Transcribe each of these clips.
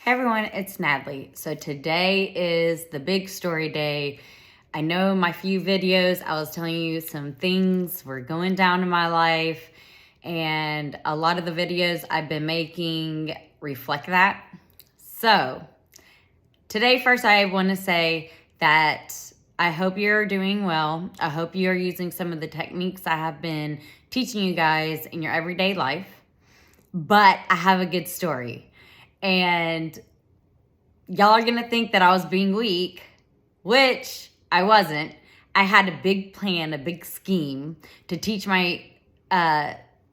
Hey everyone, it's Natalie. So today is the big story day. I know my few videos, I was telling you some things were going down in my life, and a lot of the videos I've been making reflect that. So today, first, I want to say that I hope you're doing well. I hope you're using some of the techniques I have been teaching you guys in your everyday life. But I have a good story. And y'all are going to think that I was being weak, which I wasn't. I had a big plan, a big scheme to teach my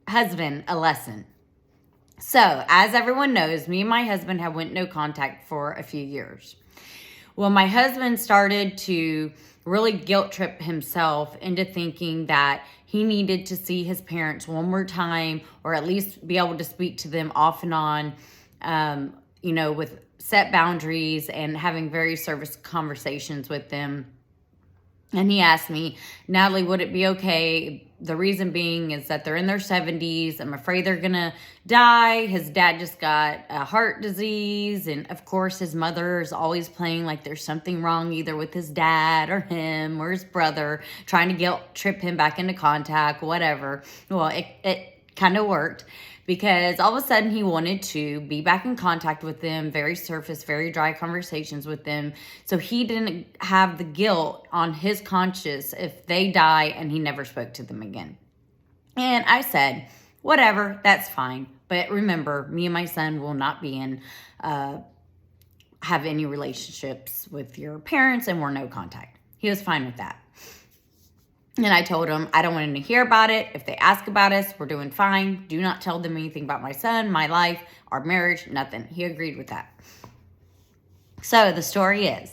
husband a lesson. So, as everyone knows, me and my husband have went no contact for a few years. Well, my husband started to really guilt trip himself into thinking that he needed to see his parents one more time, or at least be able to speak to them off and on, with set boundaries and having very service conversations with them. And he asked me, Natalie, would it be okay? The reason being is that they're in their 70s. I'm afraid they're going to die. His dad just got a heart disease. And of course, his mother is always playing like there's something wrong either with his dad or him or his brother, trying to guilt trip him back into contact, whatever. Well, it kind of worked, because all of a sudden he wanted to be back in contact with them, very surface, very dry conversations with them. So he didn't have the guilt on his conscience if they die and he never spoke to them again. And I said, whatever, that's fine. But remember, me and my son will not be in, have any relationships with your parents, and we're no contact. He was fine with that. And I told him, I don't want him to hear about it. If they ask about us, we're doing fine. Do not tell them anything about my son, my life, our marriage, nothing. He agreed with that. So the story is,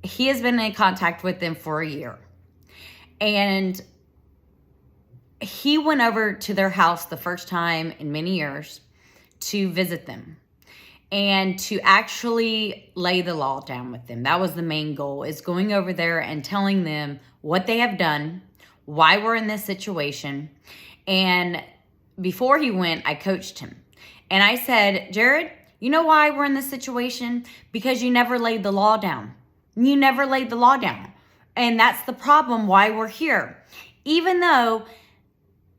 he has been in contact with them for a year. And he went over to their house the first time in many years to visit them and to actually lay the law down with them. That was the main goal, is going over there and telling them what they have done, why we're in this situation. And before he went, I coached him. And I said, Jared, you know why we're in this situation? Because you never laid the law down. You never laid the law down. And that's the problem why we're here. Even though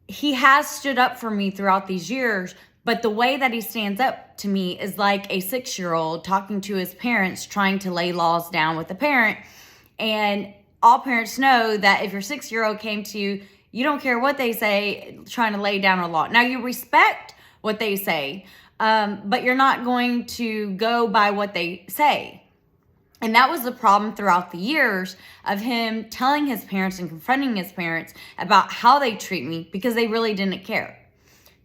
he has stood up for me throughout these years, but the way that he stands up to me is like a 6-year-old talking to his parents, trying to lay laws down with the parent. And all parents know that if your 6-year-old came to you, you don't care what they say, trying to lay down a law. Now, you respect what they say, but you're not going to go by what they say. And that was the problem throughout the years of him telling his parents and confronting his parents about how they treat me, because they really didn't care.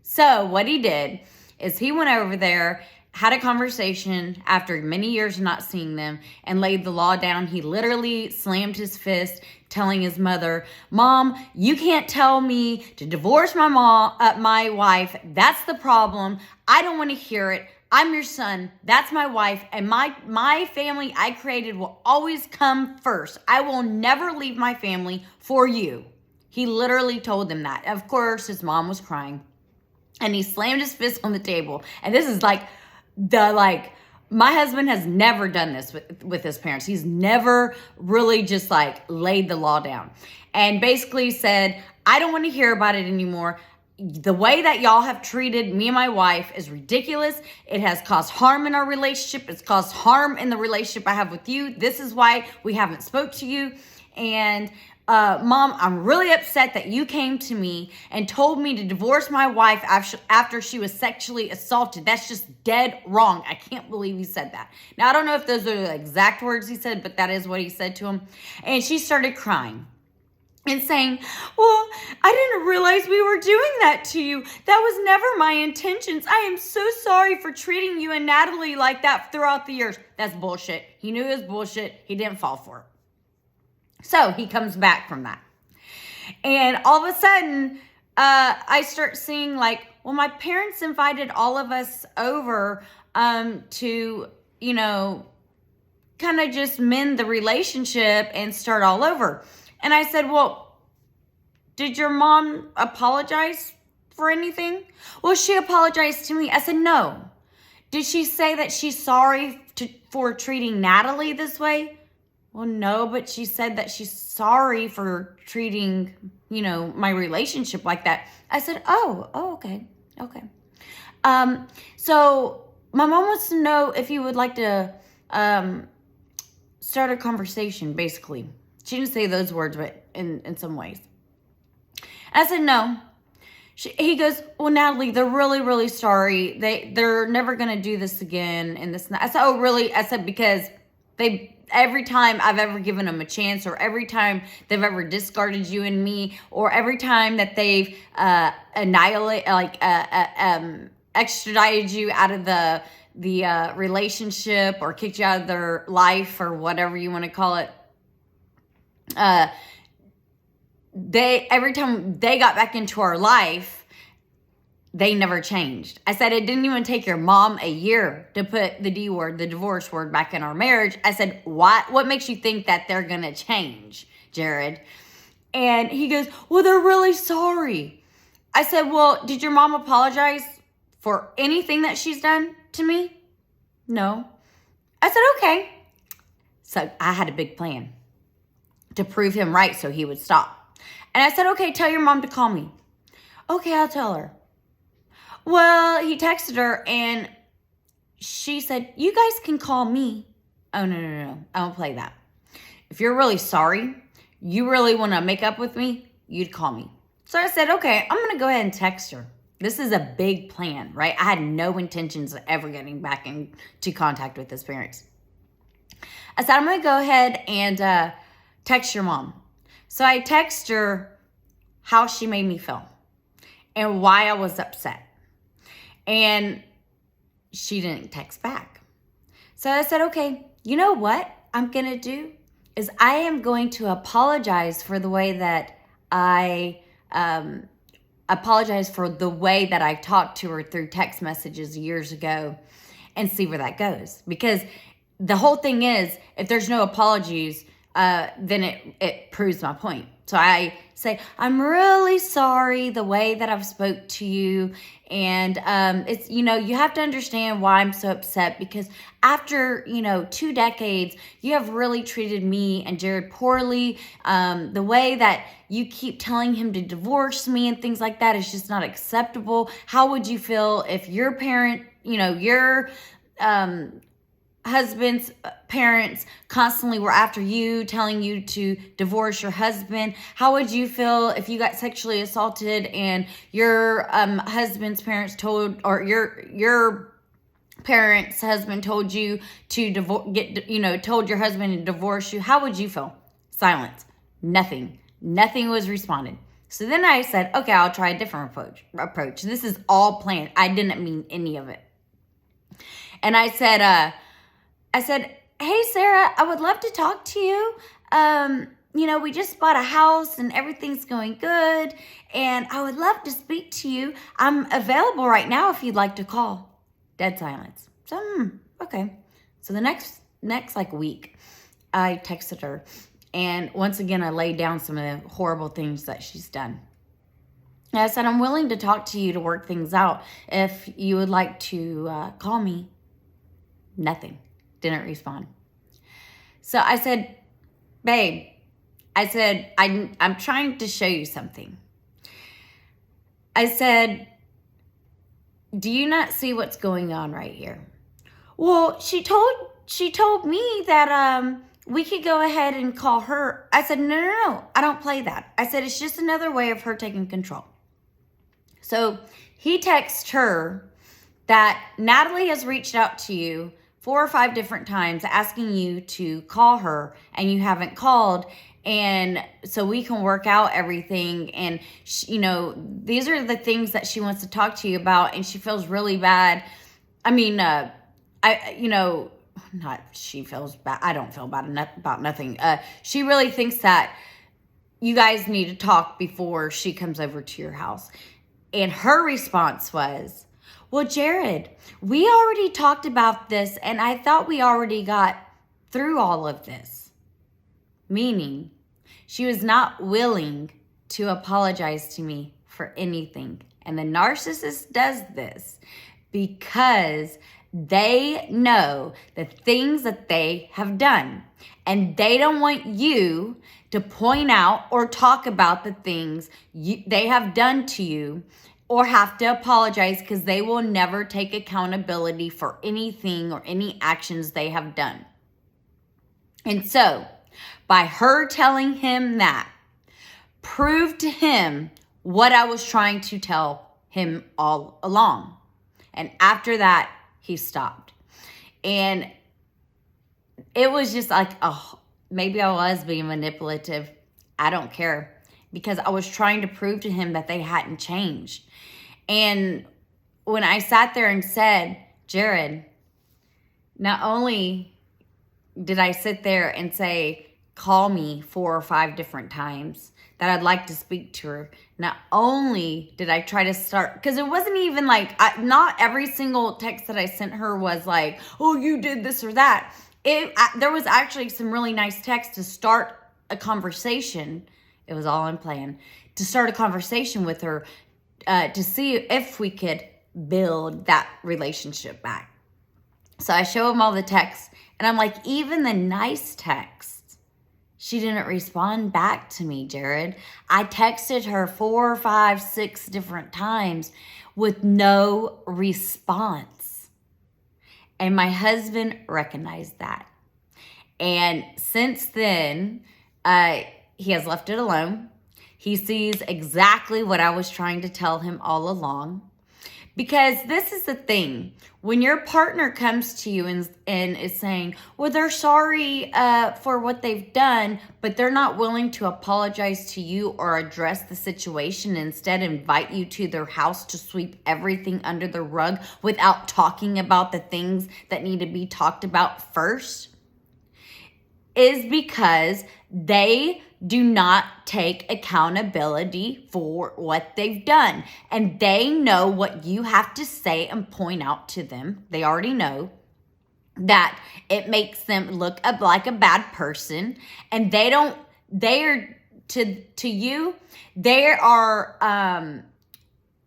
So what he did is he went over there, had a conversation after many years of not seeing them, and laid the law down. He literally slammed his fist, telling his mother, Mom, you can't tell me to divorce my wife. That's the problem. I don't want to hear it. I'm your son. That's my wife. And my family I created will always come first. I will never leave my family for you. He literally told them that. Of course, his mom was crying. And he slammed his fist on the table. And this is my husband has never done this with his parents. He's never really just laid the law down. And basically said, I don't want to hear about it anymore. The way that y'all have treated me and my wife is ridiculous. It has caused harm in our relationship. It's caused harm in the relationship I have with you. This is why we haven't spoke to you. And Mom, I'm really upset that you came to me and told me to divorce my wife after she was sexually assaulted. That's just dead wrong. I can't believe he said that. Now, I don't know if those are the exact words he said, but that is what he said to him. And she started crying and saying, well, I didn't realize we were doing that to you. That was never my intentions. I am so sorry for treating you and Natalie like that throughout the years. That's bullshit. He knew it was bullshit. He didn't fall for it. So he comes back from that. And all of a sudden, I start seeing my parents invited all of us over to, kind of just mend the relationship and start all over. And I said, well, did your mom apologize for anything? Well, she apologized to me. I said, no. Did she say that she's sorry for treating Natalie this way? Well, no, but she said that she's sorry for treating, my relationship like that. I said, oh, okay. So my mom wants to know if you would like to start a conversation, basically. She didn't say those words, but in some ways. And I said, no. He goes, well, Natalie, they're really, really sorry. They're never going to do this again. And this and that. I said, oh, really? I said, because every time I've ever given them a chance, or every time they've ever discarded you and me, or every time that they've extradited you out of the relationship, or kicked you out of their life, or whatever you want to call it, every time they got back into our life, they never changed. I said, it didn't even take your mom a year to put the D word, the divorce word, back in our marriage. I said, what makes you think that they're going to change, Jared? And he goes, well, they're really sorry. I said, well, did your mom apologize for anything that she's done to me? No. I said, okay. So I had a big plan to prove him right so he would stop. And I said, okay, tell your mom to call me. Okay, I'll tell her. Well, he texted her and she said, you guys can call me. Oh, no. I don't play that. If you're really sorry, you really want to make up with me, you'd call me. So I said, okay, I'm going to go ahead and text her. This is a big plan, right? I had no intentions of ever getting back into contact with his parents. I said, I'm going to go ahead and text your mom. So I text her how she made me feel and why I was upset. And she didn't text back. So I said, okay, you know what I'm going to do is I am going to apologize for the way that I talked to her through text messages years ago, and see where that goes. Because the whole thing is, if there's no apologies, then it proves my point. So I say, I'm really sorry the way that I've spoke to you. And it's, you have to understand why I'm so upset, because after, 2 decades, you have really treated me and Jared poorly. The way that you keep telling him to divorce me and things like that is just not acceptable. How would you feel if your parent, your husband's parents constantly were after you, telling you to divorce your husband? How would you feel if you got sexually assaulted and your husband's parents told, or your parents' husband told you to told your husband to divorce you? How would you feel? Silence. Nothing was responded. So then I said, okay, I'll try a different approach. This is all planned. I didn't mean any of it. And I said, hey, Sarah, I would love to talk to you. We just bought a house and everything's going good. And I would love to speak to you. I'm available right now if you'd like to call. Dead silence. So, okay. So the next week, I texted her. And once again, I laid down some of the horrible things that she's done. And I said, I'm willing to talk to you to work things out if you would like to call me. Nothing. Didn't respond. So I said, babe, I'm trying to show you something. I said, do you not see what's going on right here? Well, she told me that we could go ahead and call her. I said, no, I don't play that. I said, it's just another way of her taking control. So he texts her that Natalie has reached out to you 4 or 5 different times asking you to call her, and you haven't called, and so we can work out everything. And these are the things that she wants to talk to you about, and she feels really bad. I mean, not she feels bad. I don't feel bad about nothing. She really thinks that you guys need to talk before she comes over to your house. And her response was, well, Jared, we already talked about this, and I thought we already got through all of this. Meaning, she was not willing to apologize to me for anything. And the narcissist does this because they know the things that they have done. And they don't want you to point out or talk about the things they have done to you or have to apologize, because they will never take accountability for anything or any actions they have done. And so, by her telling him that, proved to him what I was trying to tell him all along. And after that, he stopped. And it was just like, oh, maybe I was being manipulative. I don't care, because I was trying to prove to him that they hadn't changed. And when I sat there and said, Jared, not only did I sit there and say, call me 4 or 5 different times that I'd like to speak to her. Not only did I try to start, because it wasn't even like, not every single text that I sent her was like, oh, you did this or that. There was actually some really nice text to start a conversation. It was all unplanned. To start a conversation with her, to see if we could build that relationship back. So I show him all the texts, and I'm like, even the nice texts, she didn't respond back to me, Jared. I texted her 4, 5, 6 different times with no response. And my husband recognized that. And since then, he has left it alone. He sees exactly what I was trying to tell him all along. Because this is the thing. When your partner comes to you and is saying, well, they're sorry for what they've done, but they're not willing to apologize to you or address the situation, instead invite you to their house to sweep everything under the rug without talking about the things that need to be talked about first, is because they do not take accountability for what they've done. And they know what you have to say and point out to them. They already know that it makes them look like a bad person. And they are to you, they are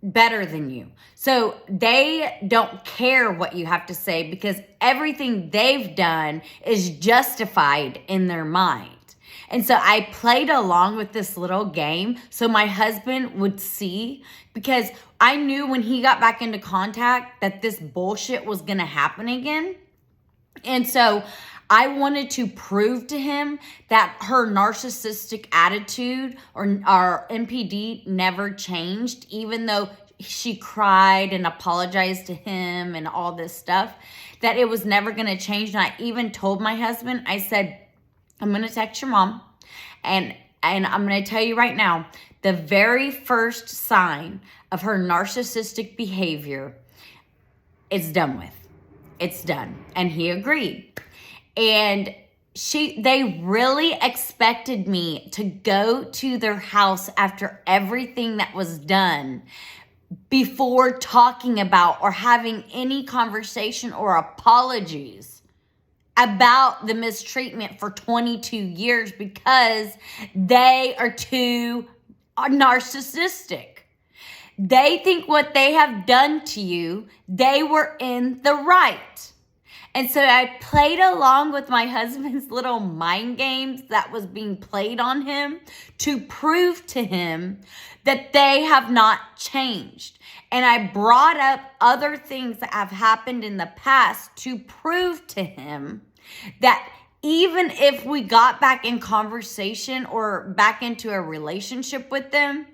better than you. So they don't care what you have to say, because everything they've done is justified in their mind. And so I played along with this little game so my husband would see, because I knew when he got back into contact that this bullshit was going to happen again. And so I wanted to prove to him that her narcissistic attitude or NPD never changed, even though she cried and apologized to him and all this stuff, that it was never going to change. And I even told my husband, I said, I'm going to text your mom, and I'm going to tell you right now, the very first sign of her narcissistic behavior, it's done with. It's done. And he agreed. And they really expected me to go to their house after everything that was done before talking about or having any conversation or apologies about the mistreatment for 22 years, because they are too narcissistic. They think what they have done to you, they were in the right. And so I played along with my husband's little mind games that was being played on him to prove to him that they have not changed. And I brought up other things that have happened in the past to prove to him that even if we got back in conversation or back into a relationship with them,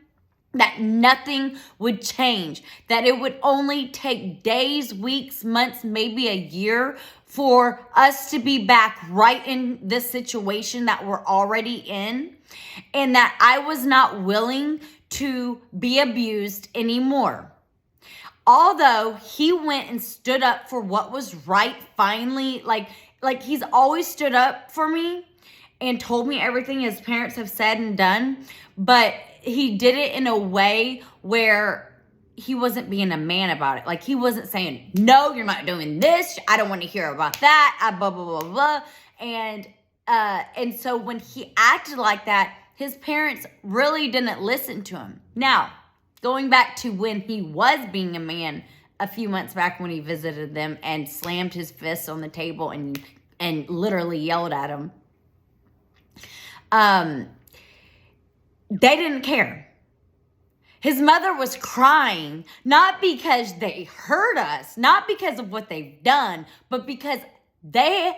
that nothing would change, that it would only take days, weeks, months, maybe a year for us to be back right in this situation that we're already in, and that I was not willing to be abused anymore. Although he went and stood up for what was right finally, like he's always stood up for me and told me everything his parents have said and done, but he did it in a way where he wasn't being a man about it. Like, he wasn't saying, no, you're not doing this. I don't want to hear about that. Blah, blah, blah, blah. And so when he acted like that, his parents really didn't listen to him. Now, going back to when he was being a man a few months back when he visited them and slammed his fist on the table and literally yelled at him. They didn't care. His mother was crying, not because they hurt us, not because of what they've done, but because they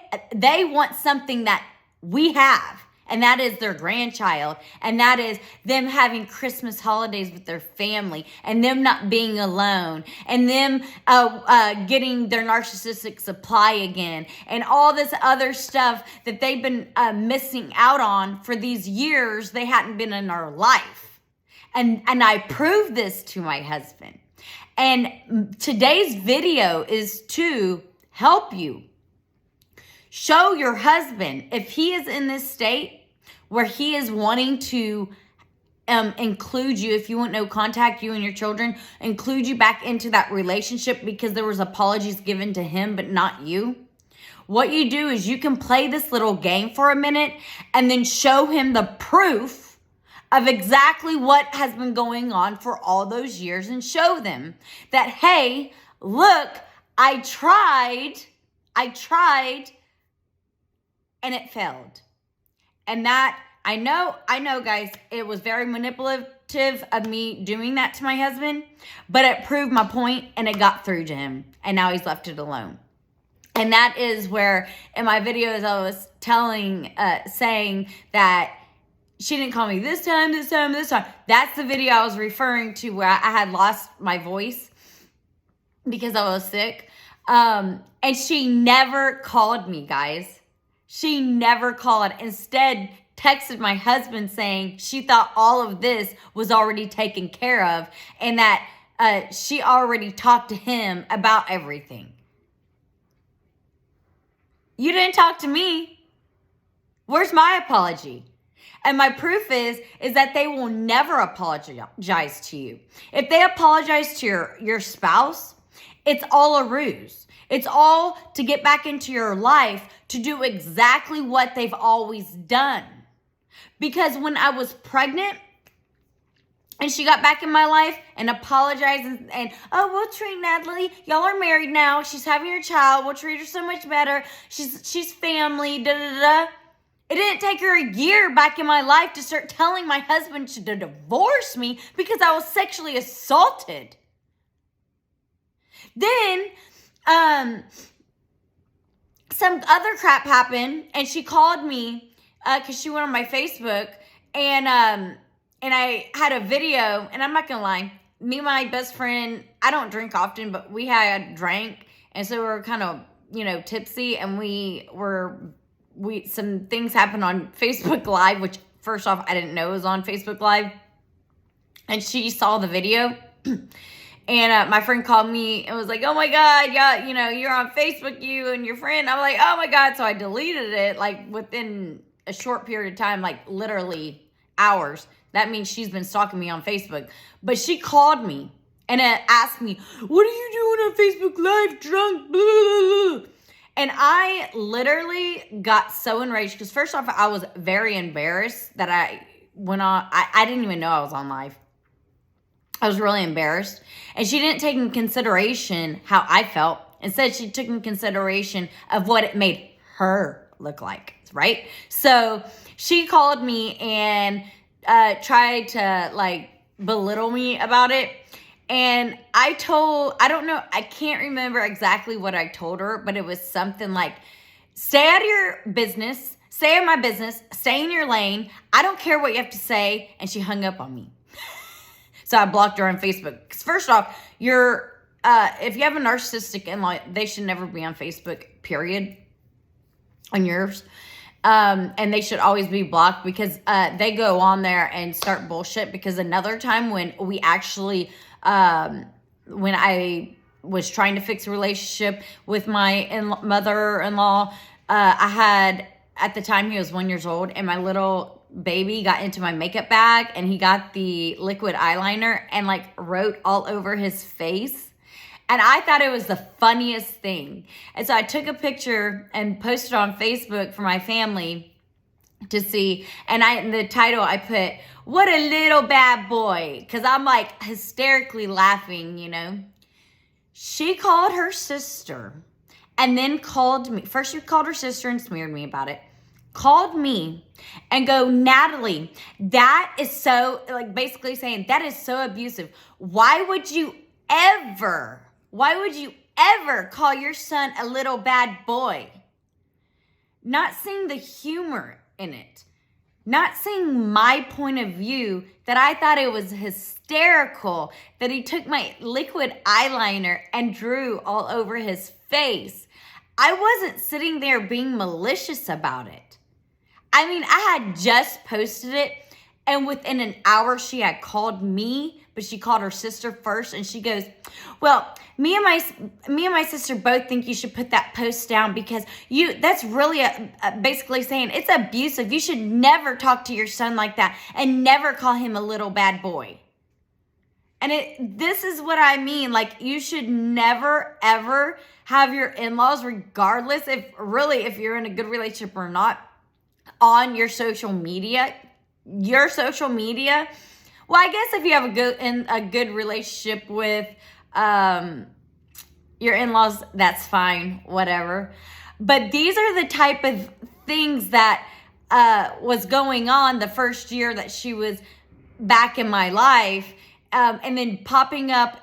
want something that we have. And that is their grandchild. And that is them having Christmas holidays with their family. And them not being alone. And them getting their narcissistic supply again. And all this other stuff that they've been missing out on for these years they hadn't been in our life. And I proved this to my husband. And today's video is to help you. Show your husband, if he is in this state where he is wanting to include you, if you want no contact, you and your children, include you back into that relationship because there was apologies given to him, but not you. What you do is you can play this little game for a minute and then show him the proof of exactly what has been going on for all those years and show them that, hey, look, I tried, and it failed. And that, I know, guys, it was very manipulative of me doing that to my husband, but it proved my point and it got through to him. And now he's left it alone. And that is where in my videos I was saying that she didn't call me this time. That's the video I was referring to where I had lost my voice because I was sick. And she never called me, guys. She never called. Instead, texted my husband saying she thought all of this was already taken care of and that she already talked to him about everything. You didn't talk to me. Where's my apology? And my proof is that they will never apologize to you. If they apologize to your spouse, it's all a ruse. It's all to get back into your life to do exactly what they've always done. Because when I was pregnant and she got back in my life and apologized and oh, we'll treat Natalie. Y'all are married now. She's having your child. We'll treat her so much better. She's family. Da da da. It didn't take her a year back in my life to start telling my husband to divorce me because I was sexually assaulted. Then some other crap happened and she called me because she went on my Facebook and I had a video, and I'm not gonna lie, me and my best friend, I don't drink often, but we had drank, and so we were kind of, tipsy, and some things happened on Facebook Live, which first off, I didn't know it was on Facebook Live, and she saw the video. And my friend called me and was like, oh my God, yeah, you're on Facebook, you and your friend. I'm like, oh my God. So I deleted it like within a short period of time, like literally hours. That means she's been stalking me on Facebook. But she called me and asked me, what are you doing on Facebook Live drunk? Blah, blah, blah. And I literally got so enraged because first off, I was very embarrassed that I went on. I didn't even know I was on live. I was really embarrassed. And she didn't take in consideration how I felt. Instead, she took in consideration of what it made her look like, right? So she called me and tried to belittle me about it. And I don't know, I can't remember exactly what I told her, but it was something like, stay out of your business, stay in my business, stay in your lane. I don't care what you have to say. And she hung up on me. So I blocked her on Facebook. Because first off, if you have a narcissistic in-law, they should never be on Facebook, period, on yours. And they should always be blocked because they go on there and start bullshit. Because another time when we actually, when I was trying to fix a relationship with my mother-in-law, I had, at the time he was 1 year old, and my little baby got into my makeup bag and he got the liquid eyeliner and wrote all over his face. And I thought it was the funniest thing. And so I took a picture and posted on Facebook for my family to see. And in the title I put, what a little bad boy. Because I'm hysterically laughing, She called her sister and then called me. First, she called her sister and smeared me about it. Called me and go, Natalie, that is so, like, basically saying that is so abusive. Why would you ever call your son a little bad boy? Not seeing the humor in it. Not seeing my point of view, that I thought it was hysterical that he took my liquid eyeliner and drew all over his face. I wasn't sitting there being malicious about it. I mean, I had just posted it, and within an hour she had called me, but she called her sister first, and she goes, well, me and my sister both think you should put that post down because that's really basically saying it's abusive. You should never talk to your son like that and never call him a little bad boy. And this is what I mean. Like, you should never, ever have your in-laws, regardless if you're in a good relationship or not, on your social media. Well, I guess if you have a good relationship with your in-laws, that's fine, whatever. But these are the type of things that was going on the first year that she was back in my life, and then popping up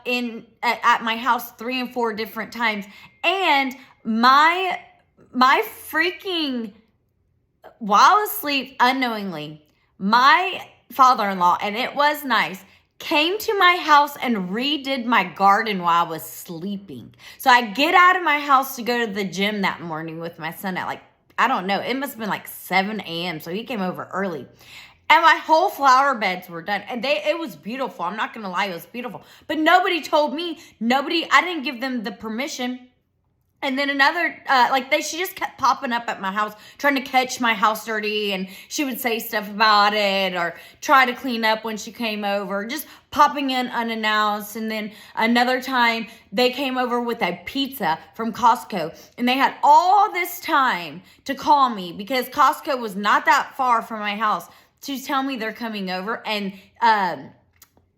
at my house 3 and 4 different times. And my freaking, while asleep, unknowingly, my father-in-law, and it was nice, came to my house and redid my garden while I was sleeping. So I get out of my house to go to the gym that morning with my son at I don't know, it must have been 7 a.m. So he came over early. And my whole flower beds were done. And it was beautiful. I'm not going to lie, it was beautiful. But nobody told me, I didn't give them the permission. And then another, she just kept popping up at my house, trying to catch my house dirty, and she would say stuff about it or try to clean up when she came over, just popping in unannounced. And then another time, they came over with a pizza from Costco, and they had all this time to call me because Costco was not that far from my house to tell me they're coming over, and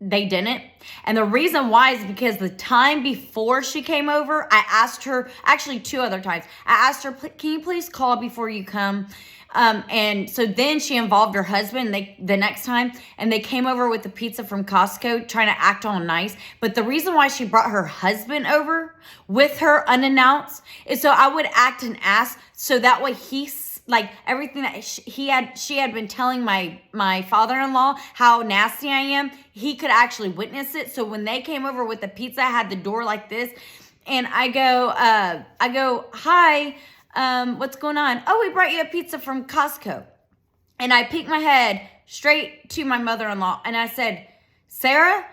they didn't. And the reason why is because the time before she came over, I asked her, actually 2 other times, I asked her, can you please call before you come? And so then she involved her husband the next time, and they came over with the pizza from Costco, trying to act all nice. But the reason why she brought her husband over with her unannounced is so I would act an ass, so that way everything that she had been telling my father-in-law how nasty I am, he could actually witness it. So when they came over with the pizza, I had the door like this, and I go, hi, what's going on? Oh, we brought you a pizza from Costco. And I peeked my head straight to my mother-in-law, and I said, Sarah,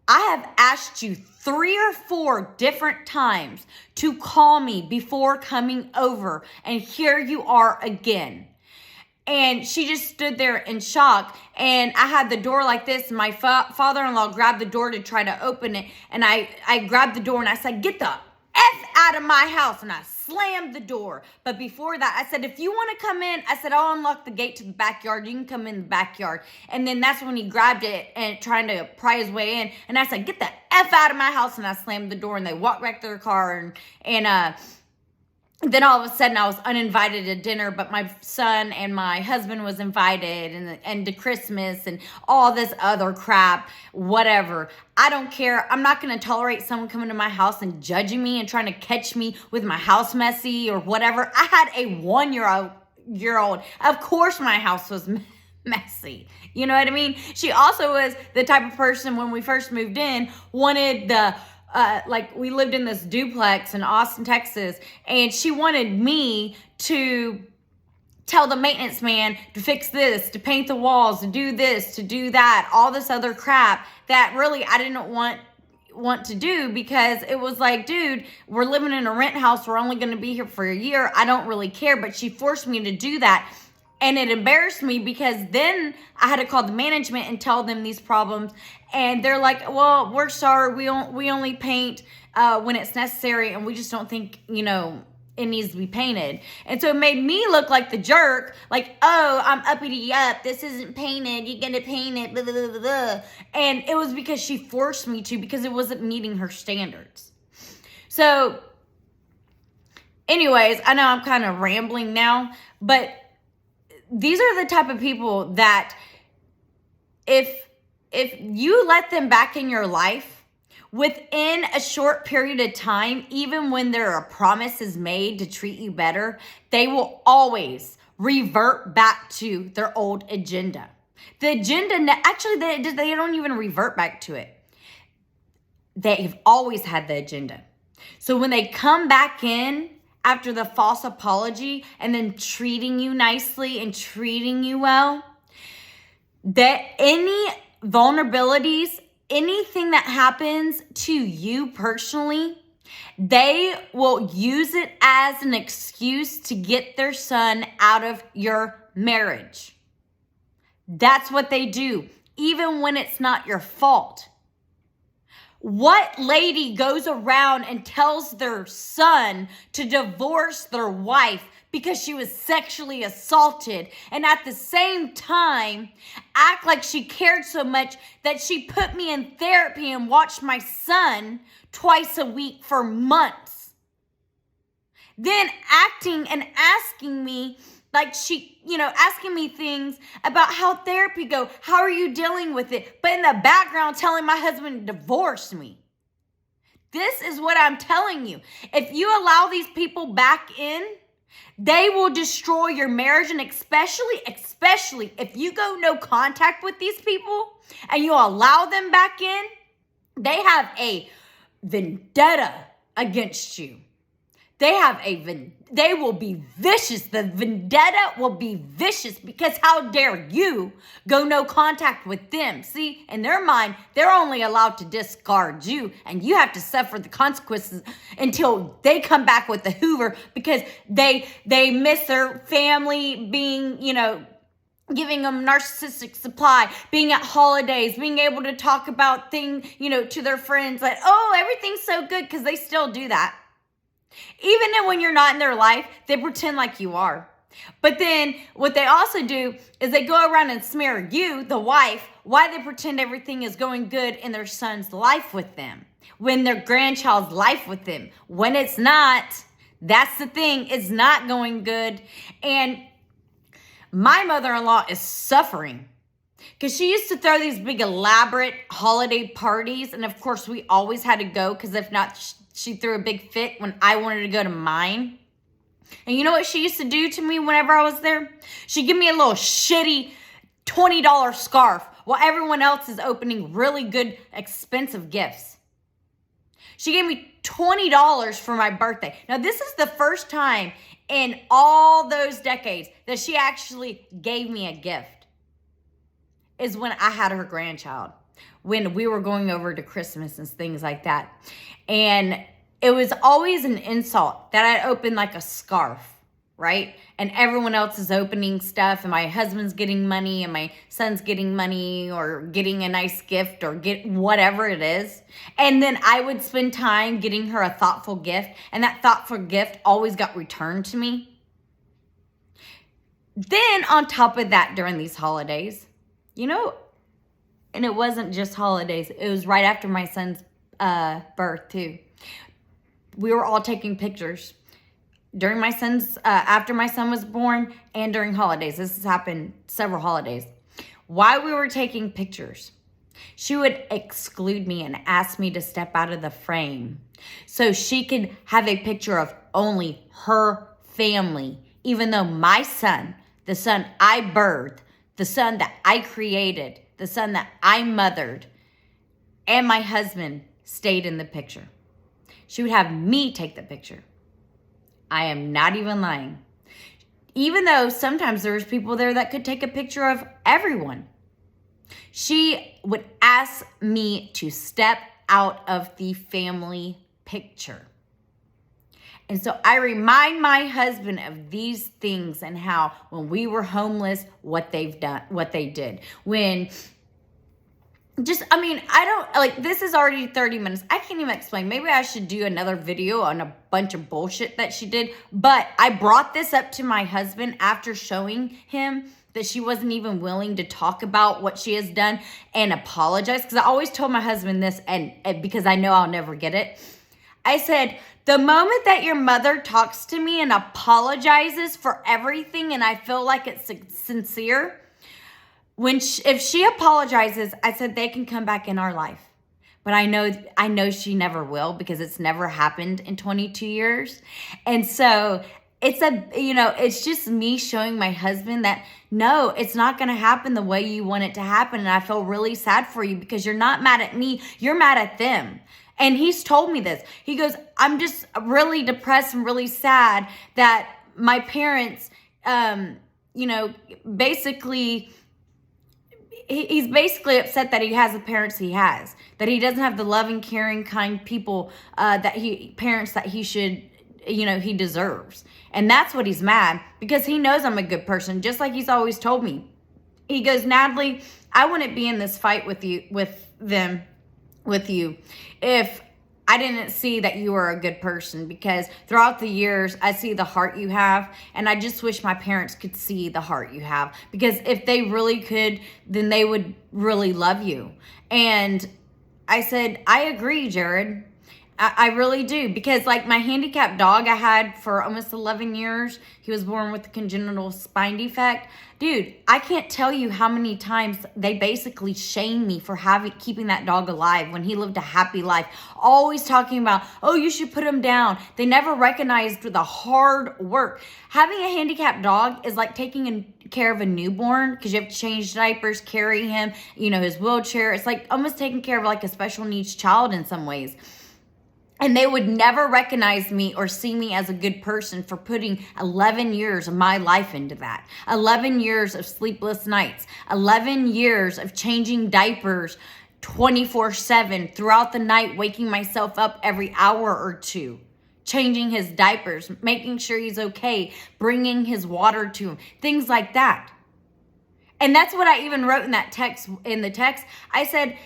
I have asked you 3 or 4 different times to call me before coming over, and here you are again. And she just stood there in shock, and I had the door like this, and my father-in-law grabbed the door to try to open it, and I grabbed the door, and I said, get the F out of my house, and I slammed the door. But before that, I said, if you want to come in, I said, I'll unlock the gate to the backyard. You can come in the backyard. And then that's when he grabbed it and trying to pry his way in. And I said, get the F out of my house. And I slammed the door, and they walked back to their car. And then all of a sudden I was uninvited to dinner, but my son and my husband was invited, and to Christmas and all this other crap, whatever. I don't care. I'm not going to tolerate someone coming to my house and judging me and trying to catch me with my house messy or whatever. I had a 1-year-old. Of course my house was messy. You know what I mean? She also was the type of person, when we first moved in, wanted the we lived in this duplex in Austin, Texas, and she wanted me to tell the maintenance man to fix this, to paint the walls, to do this, to do that, all this other crap that really I didn't want to do, because it was like, dude, we're living in a rent house. We're only going to be here for a year. I don't really care. But she forced me to do that. And it embarrassed me, because then I had to call the management and tell them these problems. And they're like, well, we're sorry. We only paint when it's necessary, and we just don't think, it needs to be painted. And so it made me look like the jerk, like, oh, I'm uppity up. This isn't painted. You're going to paint it. Blah, blah, blah, blah. And it was because she forced me to, because it wasn't meeting her standards. So anyways, I know I'm kind of rambling now, but these are the type of people that if you let them back in your life within a short period of time, even when there are promises made to treat you better, they will always revert back to their old agenda. The agenda, actually, they don't even revert back to it. They've always had the agenda. So when they come back in after the false apology and then treating you nicely and treating you well, that any vulnerabilities, anything that happens to you personally, they will use it as an excuse to get their son out of your marriage. That's what they do, even when it's not your fault. What lady goes around and tells their son to divorce their wife because she was sexually assaulted, and at the same time act like she cared so much that she put me in therapy and watched my son twice a week for months? Then acting and asking me like asking me things about how therapy go. How are you dealing with it? But in the background telling my husband to divorce me. This is what I'm telling you. If you allow these people back in, they will destroy your marriage. And especially if you go no contact with these people and you allow them back in, they have a vendetta against you. They will be vicious. The vendetta will be vicious because how dare you go no contact with them? See, in their mind, they're only allowed to discard you, and you have to suffer the consequences until they come back with the Hoover because they miss their family being, giving them narcissistic supply, being at holidays, being able to talk about things, to their friends like, oh, everything's so good, because they still do that. Even when you're not in their life, they pretend like you are. But then what they also do is they go around and smear you, the wife, why they pretend everything is going good in their son's life with them, when their grandchild's life with them, when it's not. That's the thing. It's not going good. And my mother-in-law is suffering because she used to throw these big elaborate holiday parties. And of course, we always had to go because if not, she threw a big fit when I wanted to go to mine. And you know what she used to do to me whenever I was there? She'd give me a little shitty $20 scarf while everyone else is opening really good, expensive gifts. She gave me $20 for my birthday. Now, this is the first time in all those decades that she actually gave me a gift, is when I had her grandchild, when we were going over to Christmas and things like that. And it was always an insult that I'd open like a scarf, right? And everyone else is opening stuff, and my husband's getting money, and my son's getting money, or getting a nice gift, or get whatever it is. And then I would spend time getting her a thoughtful gift, and that thoughtful gift always got returned to me. Then on top of that, during these holidays, and it wasn't just holidays, it was right after my son's birth too. We were all taking pictures during my son's, after my son was born, and during holidays. This has happened several holidays. While we were taking pictures, she would exclude me and ask me to step out of the frame so she could have a picture of only her family, even though my son, the son I birthed, the son that I created, the son that I mothered, and my husband stayed in the picture. She would have me take the picture. I am not even lying. Even though sometimes there was people there that could take a picture of everyone. She would ask me to step out of the family picture. And so I remind my husband of these things and how when we were homeless, what they did. This is already 30 minutes. I can't even explain. Maybe I should do another video on a bunch of bullshit that she did. But I brought this up to my husband after showing him that she wasn't even willing to talk about what she has done and apologize. Because I always told my husband this, and because I know I'll never get it. I said, the moment that your mother talks to me and apologizes for everything and I feel like it's sincere, if she apologizes, I said they can come back in our life. But I know she never will, because it's never happened in 22 years. And so it's just me showing my husband that no, it's not going to happen the way you want it to happen. And I feel really sad for you, because you're not mad at me. You're mad at them. And he's told me this. He goes, I'm just really depressed and really sad that my parents, basically, he's basically upset that he has the parents he has, that he doesn't have the loving, caring, kind people, parents that he should, he deserves. And that's what he's mad, because he knows I'm a good person, just like he's always told me. He goes, Natalie, I wouldn't be in this fight with you if I didn't see that you were a good person, because throughout the years, I see the heart you have, and I just wish my parents could see the heart you have, because if they really could, then they would really love you. And I said, I agree, Jared. I really do, because like my handicapped dog I had for almost 11 years, he was born with a congenital spine defect. Dude, I can't tell you how many times they basically shame me for keeping that dog alive when he lived a happy life. Always talking about, oh, you should put him down. They never recognized the hard work. Having a handicapped dog is like taking care of a newborn, because you have to change diapers, carry him, his wheelchair. It's like almost taking care of like a special needs child in some ways. And they would never recognize me or see me as a good person for putting 11 years of my life into that. 11 years of sleepless nights. 11 years of changing diapers 24/7 throughout the night, waking myself up every hour or two. Changing his diapers, making sure he's okay, bringing his water to him. Things like that. And that's what I even wrote in the text. I said,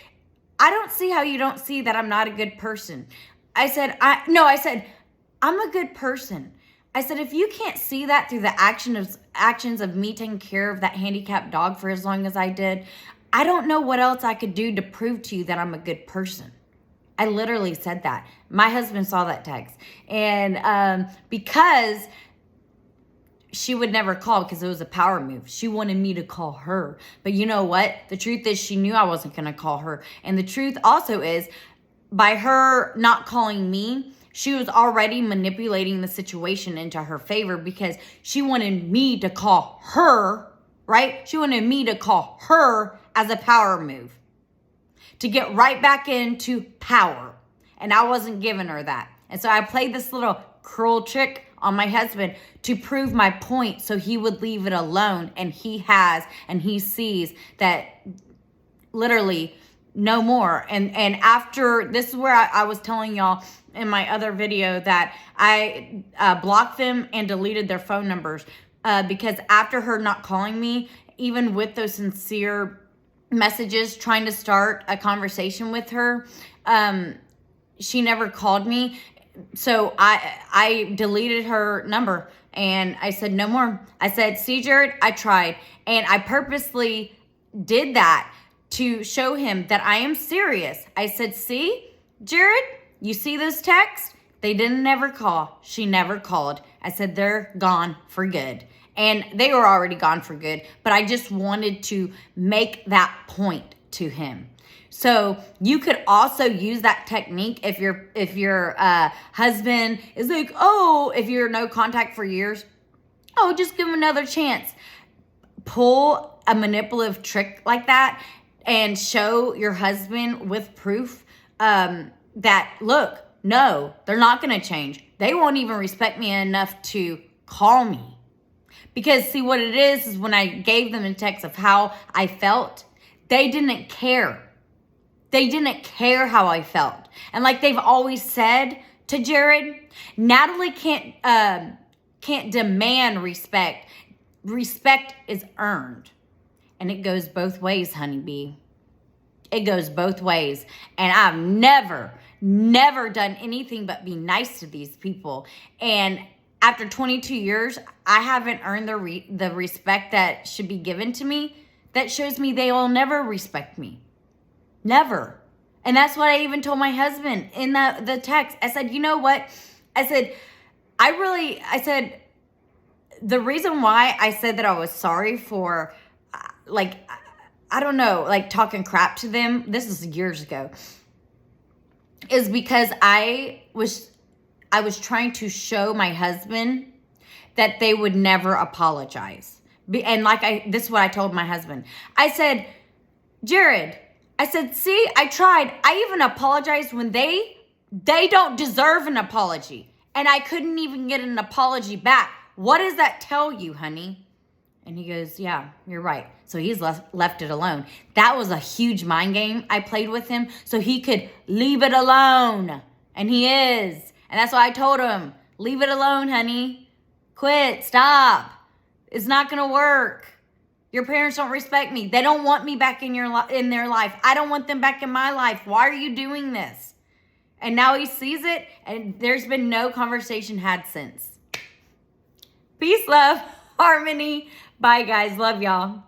I don't see how you don't see that I'm not a good person. I said, I'm a good person. I said, if you can't see that through the actions of me taking care of that handicapped dog for as long as I did, I don't know what else I could do to prove to you that I'm a good person. I literally said that. My husband saw that text. And because she would never call, because it was a power move. She wanted me to call her. But you know what? The truth is, she knew I wasn't going to call her. And the truth also is, by her not calling me, she was already manipulating the situation into her favor, because she wanted me to call her, right? She wanted me to call her as a power move to get right back into power. And I wasn't giving her that. And so I played this little cruel trick on my husband to prove my point, so he would leave it alone. And he sees that literally no more. And after, this is where I was telling y'all in my other video that I blocked them and deleted their phone numbers, because after her not calling me, even with those sincere messages trying to start a conversation with her, she never called me. So I deleted her number, and I said, no more. I said, see, Jared, I tried. And I purposely did that to show him that I am serious. I said, see, Jared, you see those texts? They didn't never call. She never called. I said, they're gone for good. And they were already gone for good, but I just wanted to make that point to him. So you could also use that technique if your husband is like, oh, if you're no contact for years, oh, just give him another chance. Pull a manipulative trick like that and show your husband with proof that, look, no, they're not going to change. They won't even respect me enough to call me. Because see, what it is when I gave them a text of how I felt, they didn't care. They didn't care how I felt. And like they've always said to Jared, Natalie can't demand respect. Respect is earned. And it goes both ways, honeybee. It goes both ways. And I've never done anything but be nice to these people. And after 22 years, I haven't earned the respect that should be given to me. That shows me they will never respect me. Never. And that's what I even told my husband in the text. I said, you know what? I said, the reason why I said that I was sorry for, like, I don't know, like talking crap to them, this is years ago, is because I was trying to show my husband that they would never apologize. And this is what I told my husband. I said, Jared, I said, see, I tried. I even apologized when they don't deserve an apology. And I couldn't even get an apology back. What does that tell you, honey? And he goes, yeah, you're right. So he's left it alone. That was a huge mind game I played with him so he could leave it alone. And he is. And that's why I told him, leave it alone, honey. Quit, stop. It's not going to work. Your parents don't respect me. They don't want me back in their life. I don't want them back in my life. Why are you doing this? And now he sees it, and there's been no conversation had since. Peace, love, harmony. Bye, guys. Love y'all.